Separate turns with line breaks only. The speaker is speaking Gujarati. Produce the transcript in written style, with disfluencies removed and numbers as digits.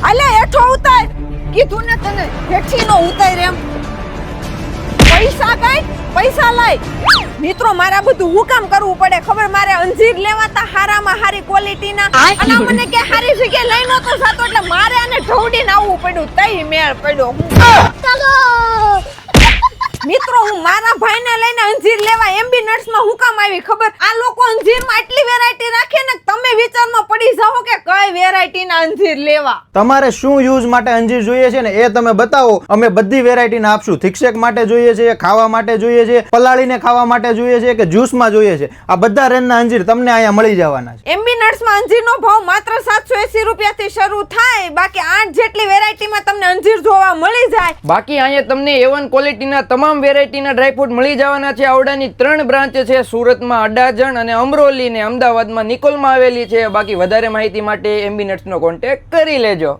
અલે હેઠો ઉતાર કીધું ને તને હેઠી નો ઉતાર એમ પૈસા કાઈ પૈસા લાય મિત્રો મારા બધું હું કામ કરવું પડે ખબર મારે અંજીર લેવાતા હારામાં હારી ક્વોલિટીના અને મને કે હારી જગ્યાએ લઈ નતો જાતો એટલે મારે આને ઢોડીને આવવું પડ્યું તઈ મેળ પડ્યો ચાલો મિત્રો હું મારા ભાઈને લઈને અંજીર લેવા એમબી નટ્સમાં હું કામ આવી ખબર આ લોકો અંજીરમાં એટલી વેરાયટી રાખે ને તમે વિચારમાં પડી જાઓ કે કઈ વેરાયટીના અંજીર લેવા
તમારે શું યુઝ માટે અંજીર જોઈએ છે ને એ તમે બતાવો અમે બધી વેરાયટીના આપશું થિકશેક માટે જોઈએ છે ખાવા માટે જોઈએ છે પલાળીને ખાવા માટે જોઈએ છે કે જ્યુસમાં જોઈએ છે આ બધા રેન્જના અંજીર તમને અહીંયા મળી જવાના છે
એમબી નટ્સમાં અંજીરનો ભાવ માત્ર 780 રૂપિયાથી શરૂ થાય બાકી 8 જેટલી વેરાયટીમાં તમને અંજીર જોવા મળી જાય
બાકી અહીંયા તમને A1 ક્વોલિટીના તમામ વેરાયટીના ડ્રાયફ્રૂટ મળી જવાના છે આવડાની 3 બ્રાન્ચ છે સુરતમાં અડાજણ અને અમરોલી ને અમદાવાદમાં નિકોલમાં આવેલી છે બાકી વધારે માહિતી માટે એમબી નટ્સનો કોન્ટેક્ટ કરી લેજો